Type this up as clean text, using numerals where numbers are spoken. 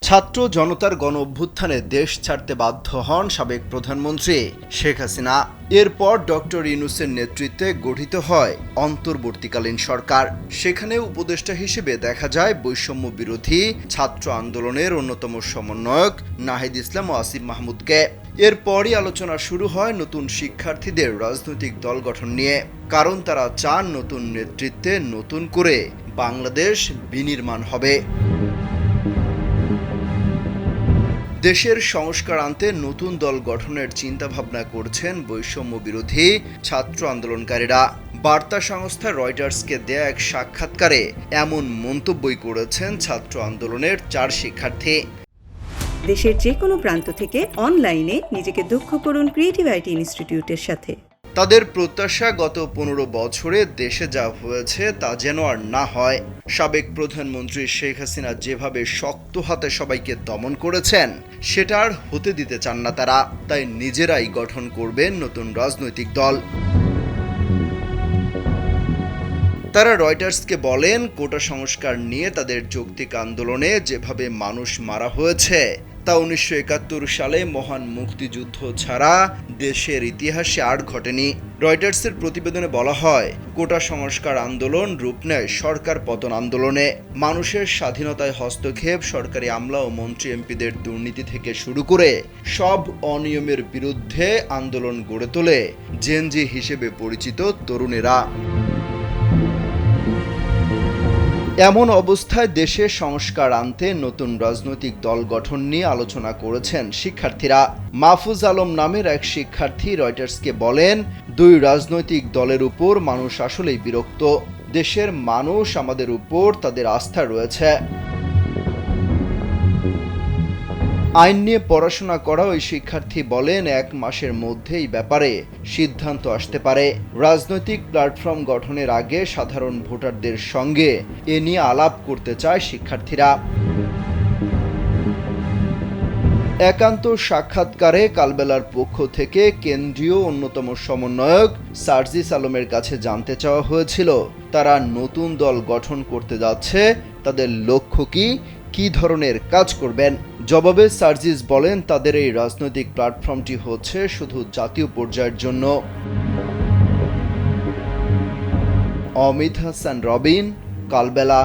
ছাত্র জনতার গণ অভ্যুত্থানে দেশ ছাড়তে বাধ্য হন সাবেক প্রধানমন্ত্রী শেখ হাসিনা। এরপর ডক্টর ইউনূসের নেতৃত্বে গঠিত হয় অন্তর্বর্তীকালীন সরকার। সেখানে উপদেষ্টা হিসেবে দেখা যায় বৈষম্য বিরোধী ছাত্র আন্দোলনের অন্যতম সমন্বয়ক নাহিদ ইসলাম ও আসিফ মাহমুদকে। এরপরই আলোচনা শুরু হয় নতুন শিক্ষার্থীদের রাজনৈতিক দল গঠন নিয়ে, কারণ তারা চান নতুন নেতৃত্বে নতুন করে বাংলাদেশ বিনির্মাণ হবে। দেশের সংস্কার আনতে নতুন দল গঠনের চিন্তাভাবনা করছেন বৈষম্য বিরোধী ছাত্র আন্দোলনকারীরা। বার্তা সংস্থা রয়টার্সকে দেয়া এক সাক্ষাৎকারে এমন মন্তব্যই করেছেন ছাত্র আন্দোলনের 4 শিক্ষার্থী। দেশের যে কোনো প্রান্ত থেকে অনলাইনে নিজেকে দক্ষ করুন ক্রিয়েটিভ আইটি ইনস্টিটিউটের সাথে। তাদের প্রত্যাশা, গত 15 বছরে দেশে যা হয়েছে তা যেন আর না হয়। সাবেক প্রধানমন্ত্রী শেখ হাসিনা যেভাবে শক্ত হাতে সবাইকে দমন করেছেন, সেটা আর হতে দিতে চান না তারা। তাই নিজেরাই গঠন করবেন নতুন রাজনৈতিক দল। তারা রয়টার্সকে বলেন, কোটা সংস্কার নিয়ে তাদের যৌক্তিক আন্দোলনে যেভাবে মানুষ মারা হয়েছে তা 1971 সালে মহান মুক্তিযুদ্ধ ছাড়া দেশের ইতিহাসে আর ঘটেনি। রয়টার্সের প্রতিবেদনে বলা হয়, কোটা সংস্কার আন্দোলন রূপ নেয় সরকার পতন আন্দোলনে। মানুষের স্বাধীনতায় হস্তক্ষেপ, সরকারি আমলা ও মন্ত্রী এমপিদের দুর্নীতি থেকে শুরু করে সব অনিয়মের বিরুদ্ধে আন্দোলন গড়ে তোলে জেনজি হিসেবে পরিচিত তরুণেরা। এমন অবস্থায় দেশে সংস্কার আনতে নতুন রাজনৈতিক দল গঠন নিয়ে আলোচনা করেছেন শিক্ষার্থীরা। মাহফুজ আলম নামের এক শিক্ষার্থী রয়টার্সকে বলেন, 2 রাজনৈতিক দলের উপর মানুষ আসলেই বিরক্ত। দেশের মানুষ আমাদের উপর তাদের আস্থা রয়েছে। আইন নিয়ে পড়াশোনা করা ওই শিক্ষার্থী বলেন, 1 মাসের মধ্যে এই ব্যাপারে সিদ্ধান্ত আসতে পারে। রাজনৈতিক প্ল্যাটফর্ম গঠনের আগে সাধারণ ভোটারদের সঙ্গে এ নিয়ে আলাপ করতে চায় শিক্ষার্থীরা। একান্ত সাক্ষাৎকারে কালবেলার পক্ষ থেকে কেন্দ্রীয় অন্যতম সমন্বয়ক সার্জিস আলমের কাছে জানতে চাওয়া হয়েছিল, তারা নতুন দল গঠন করতে যাচ্ছে, তাদের লক্ষ্য কি ধরনের কাজ করবেন। জবাবে সার্জিস বলেন, তাদের এই রাজনৈতিক প্ল্যাটফর্মটি হচ্ছে শুধু জাতীয় পর্যায়ের জন্য। অমিত হাসান রবিন, কালবেলা।